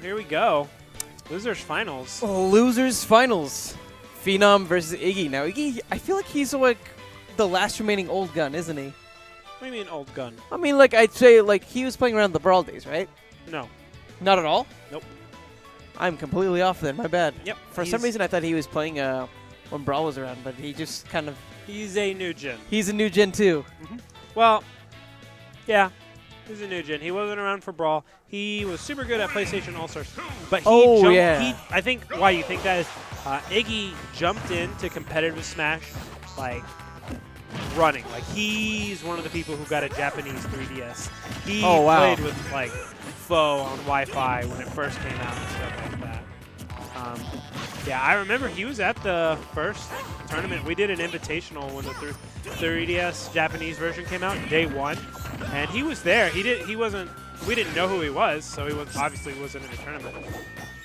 here we go. Losers finals. Losers finals. Phenom versus iiGGY. Now, iiGGY, I feel like he's like the last remaining old gun, isn't he? What do you mean old gun? I mean, like, I'd say, like, he was playing around the Brawl days, right? No. Not at all? Nope. I'm completely off then. My bad. Yep. For some reason, I thought he was playing when Brawl was around, but he just kind of... He's a new gen. He's a new gen, too. Well, yeah. He's a new gen. He wasn't around for Brawl. He was super good at PlayStation All-Stars. But he jumped, I think why you think that is iiGGY jumped into competitive Smash like running. Like he's one of the people who got a Japanese 3DS. He played with like Foe on Wi-Fi when it first came out and stuff like that. Yeah, I remember he was at the first tournament. We did an invitational when the 3DS Japanese version came out, day one, and he was there. He wasn't. We didn't know who he was, so he obviously wasn't in the tournament.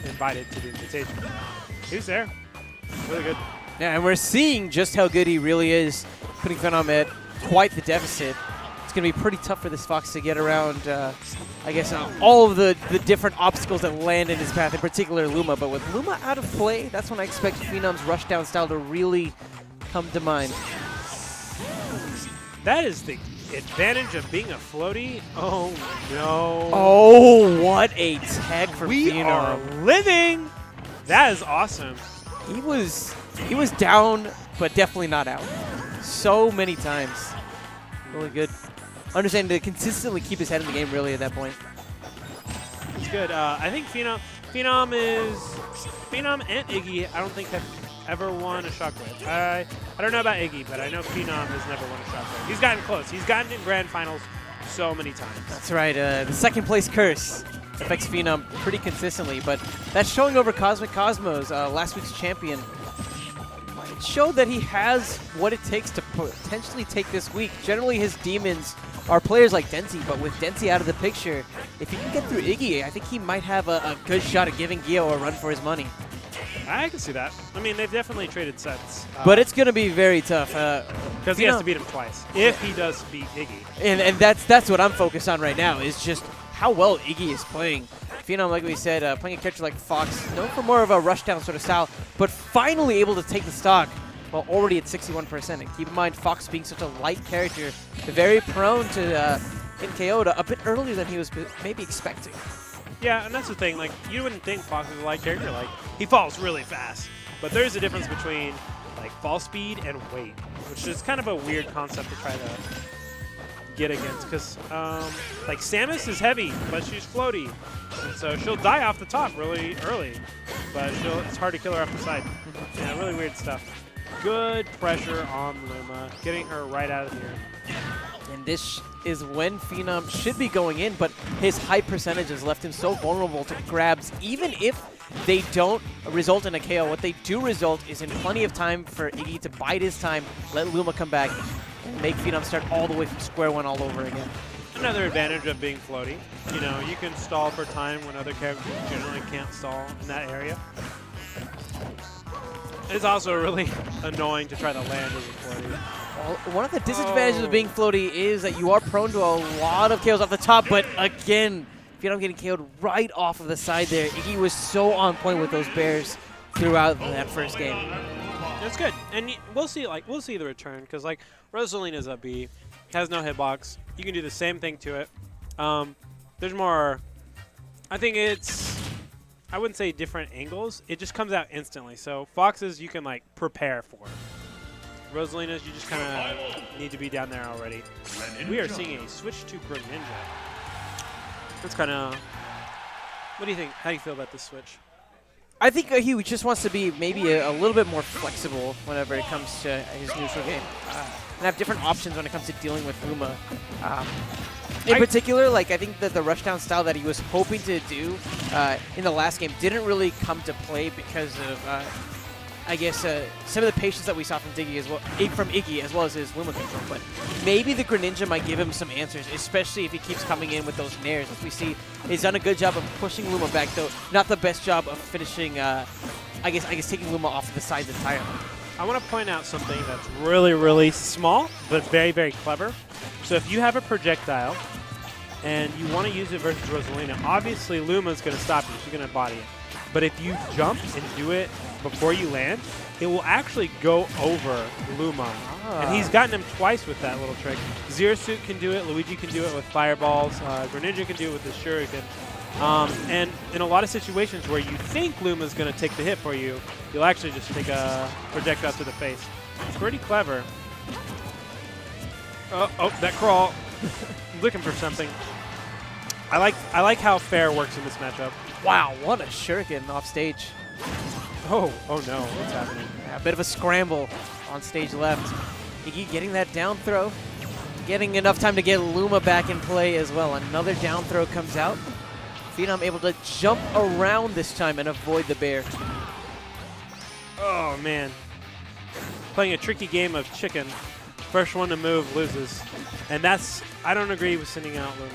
Invited to the invitation. He was there. Really good. Yeah, and we're seeing just how good he really is, putting Phenom at quite the deficit. It's going to be pretty tough for this Fox to get around, I guess, all of the different obstacles that land in his path, in particular Luma. But with Luma out of play, that's when I expect Phenom's rushdown style to really come to mind. That is the advantage of being a floaty. Oh, no. Oh, what a tech for Phenom. We are living. That is awesome. He was down, but definitely not out. So many times. Really good. Understanding to consistently keep his head in the game, really, at that point. It's good. I think Phenom and iiGGY, I don't think have ever won a Shockwave. I don't know about iiGGY, but I know Phenom has never won a Shockwave. He's gotten close. He's gotten in grand finals so many times. That's right. The second place curse affects Phenom pretty consistently, but that's showing over Cosmic Cosmos, last week's champion. It showed that he has what it takes to potentially take this week. Generally, his demons are players like Denzi, but with Denzi out of the picture, if he can get through iiGGY, I think he might have a good shot at giving Gio a run for his money. I can see that. I mean, they've definitely traded sets. But it's going to be very tough. Because he has to beat him twice, if he does beat iiGGY. And that's what I'm focused on right now, is just how well iiGGY is playing. Phenom, like we said, playing a character like Fox, known for more of a rushdown sort of style, but finally able to take the stock while already at 61%. And keep in mind, Fox being such a light character, very prone to hit KO a bit earlier than he was maybe expecting. Yeah, and that's the thing. Like, you wouldn't think Fox is a light character. Like, he falls really fast. But there's a difference between, like, fall speed and weight, which is kind of a weird concept to try to get against. Because, like, Samus is heavy, but she's floaty. And so she'll die off the top really early. But it's hard to kill her off the side. Yeah, really weird stuff. Good pressure on Luma, getting her right out of here. And this is when Phenom should be going in, but his high percentages left him so vulnerable to grabs. Even if they don't result in a KO, what they do result is in plenty of time for iiGGY to bide his time, let Luma come back, and make Phenom start all the way from square one all over again. Another advantage of being floaty. You know, you can stall for time when other characters generally can't stall in that area. It's also really annoying to try to land as a floaty. Well, one of the disadvantages of being floaty is that you are prone to a lot of KOs off the top, but again, Phenom getting KO'd right off of the side there. iiGGY was so on point with those bears throughout that first game. It's good, and we'll see the return, because like Rosalina's up B, has no hitbox. You can do the same thing to it. There's more. I think I wouldn't say different angles. It just comes out instantly. So Foxes you can like prepare for. Rosalina's you just kind of need to be down there already. We are seeing a switch to Greninja. That's kind of. What do you think? How do you feel about this switch? I think he just wants to be maybe a little bit more flexible whenever it comes to his neutral game. And have different options when it comes to dealing with Luma. In particular, like I think that the rushdown style that he was hoping to do in the last game didn't really come to play because of, I guess, some of the patience that we saw from iiGGY as well as his Luma control. But maybe the Greninja might give him some answers, especially if he keeps coming in with those nairs. As we see, he's done a good job of pushing Luma back, though not the best job of finishing. I guess taking Luma off of the sides entirely. I want to point out something that's really, really small, but very, very clever. So if you have a projectile and you want to use it versus Rosalina. Obviously, Luma's going to stop you. She's going to body it. But if you jump and do it before you land, it will actually go over Luma. And he's gotten him twice with that little trick. Zero Suit can do it. Luigi can do it with fireballs. Greninja can do it with the shuriken. And in a lot of situations where you think Luma's going to take the hit for you, you'll actually just take a projectile to the face. It's pretty clever. Oh, that crawl. Looking for something. I like how fair works in this matchup. Wow, what a shuriken off stage. Oh no, what's happening? Yeah, a bit of a scramble on stage left. iiGGY getting that down throw, getting enough time to get Luma back in play as well. Another down throw comes out. Phenom able to jump around this time and avoid the bear. Oh man, playing a tricky game of chicken. First one to move loses, and I don't agree with sending out Luma.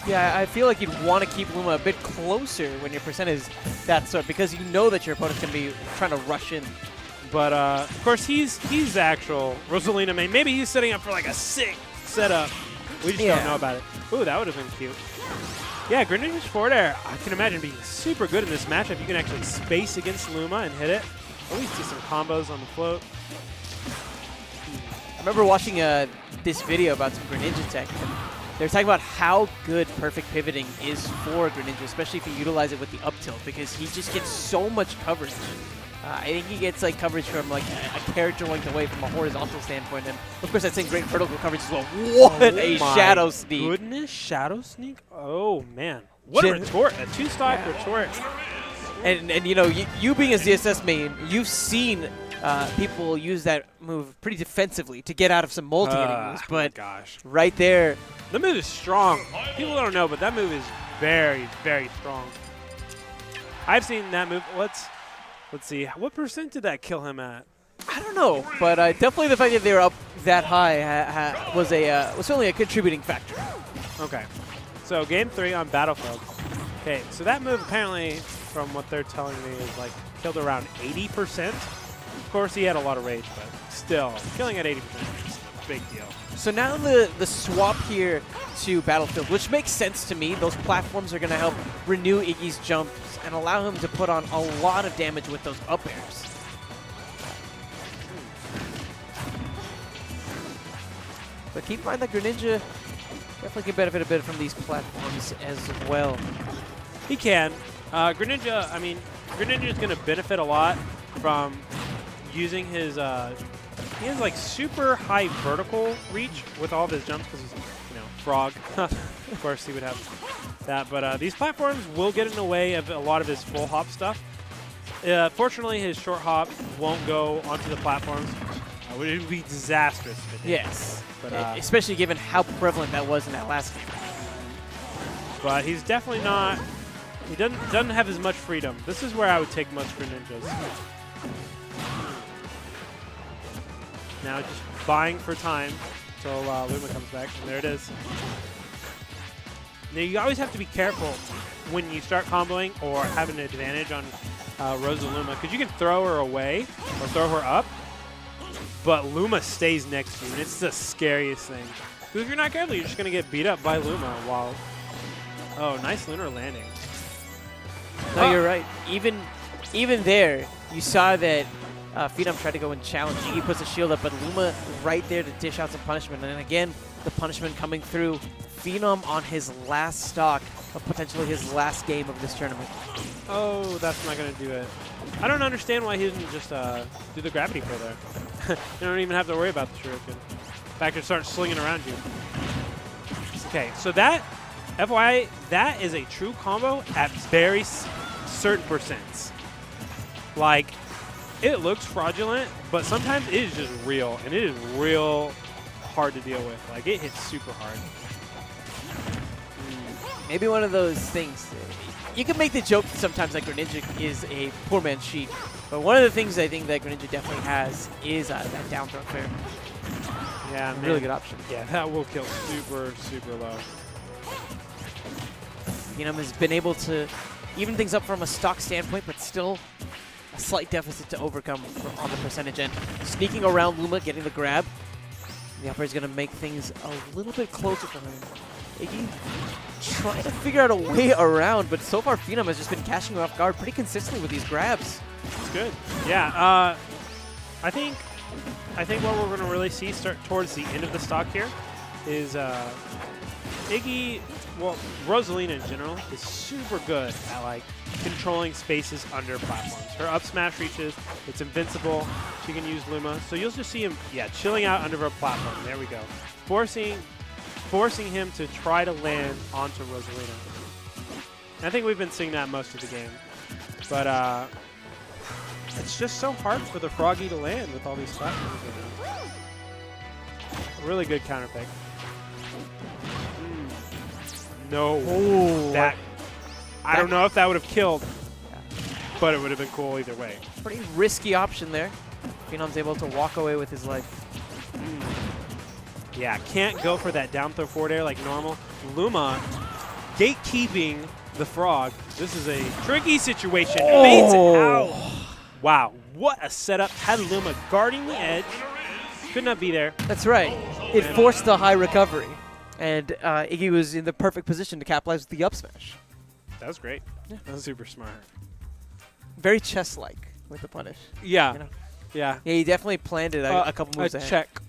Yeah, I feel like you'd want to keep Luma a bit closer when your percent is that sort, because you know that your opponent's going to be trying to rush in. But, of course, he's the actual Rosalina main. Maybe he's setting up for, like, a sick setup. We just don't know about it. Ooh, that would have been cute. Yeah, Greninja's forward air, I can imagine being super good in this matchup. You can actually space against Luma and hit it. Always see some combos on the float. I remember watching this video about some Greninja tech. They're talking about how good perfect pivoting is for Greninja, especially if you utilize it with the up tilt, because he just gets so much coverage. I think he gets like coverage from like a character length away from a horizontal standpoint, and of course that's in great vertical coverage as well. What a shadow sneak! Goodness, shadow sneak! Oh man, what a retort! A two-stock retort. And you know, you being a ZSS main, you've seen people use that move pretty defensively to get out of some multi-hitting moves, but right there. The move is strong. People don't know, but that move is very, very strong. I've seen that move. Let's see. What percent did that kill him at? I don't know, but definitely the fact that they were up that high was certainly a contributing factor. Okay. So game 3 on Battlefield. Okay, so that move apparently, from what they're telling me, is like killed around 80%. Of course, he had a lot of rage, but still, killing at 80% is a big deal. So now the swap here to Battlefield, which makes sense to me. Those platforms are going to help renew iiGGY's jumps and allow him to put on a lot of damage with those up airs. But keep in mind that Greninja definitely can benefit a bit from these platforms as well. He can. Greninja, I mean, Greninja is going to benefit a lot from using his he has like super high vertical reach with all of his jumps because he's, you know, frog. Of course he would have that, but these platforms will get in the way of a lot of his full hop stuff. Fortunately, his short hop won't go onto the platforms, which would be disastrous if it did. Yes, but, especially given how prevalent that was in that last game. But he's definitely not. He doesn't have as much freedom. This is where I would take most Greninjas. Now just buying for time until Luma comes back, and there it is. Now you always have to be careful when you start comboing or have an advantage on Rosalina, because you can throw her away or throw her up, but Luma stays next to you, and it's the scariest thing. Because if you're not careful, you're just going to get beat up by Luma while... Oh, nice lunar landing. No, you're right. Even there, you saw that Phenom tried to go and challenge. iiGGY puts a shield up, but Luma right there to dish out some punishment. And then again, the punishment coming through. Phenom on his last stock of potentially his last game of this tournament. Oh, that's not going to do it. I don't understand why he didn't just do the gravity pull there. You don't even have to worry about the shuriken. In fact, it starts slinging around you. Okay, so that, FYI, that is a true combo at very certain percents. Like, it looks fraudulent, but sometimes it is just real, and it is real hard to deal with. Like, it hits super hard. Maybe one of those things. You can make the joke sometimes that Greninja is a poor man's Sheik, but one of the things I think that Greninja definitely has is that down throw fair. Yeah, man. Really good option. Yeah, that will kill super, super low. Phenom has been able to even things up from a stock standpoint, but still a slight deficit to overcome on the percentage end. Sneaking around Luma, getting the grab. The upper is going to make things a little bit closer for him. Iggy trying to figure out a way around, but so far Phenom has just been catching him off guard pretty consistently with these grabs. It's good. Yeah, I think what we're going to really see start towards the end of the stock here is Iggy, well, Rosalina in general is super good at like controlling spaces under platforms. Her up smash reaches, it's invincible. She can use Luma, so you'll just see him, yeah, chilling out under a platform. There we go, forcing him to try to land onto Rosalina. I think we've been seeing that most of the game, but it's just so hard for the Froggy to land with all these platforms. Really good counter pick. No, that I don't know if that would have killed, but it would have been cool either way. Pretty risky option there. Phenom's able to walk away with his life. Yeah, can't go for that down throw forward air like normal. Luma gatekeeping the frog. This is a tricky situation. Baits it out. Wow, what a setup. Had Luma guarding the edge. Could not be there. That's right. It forced the high recovery. And Iggy was in the perfect position to capitalize with the up smash. That was great. Yeah. That was super smart. Very chess-like with the punish. Yeah. You know? Yeah. Yeah, he definitely planned it a couple moves ahead. Check.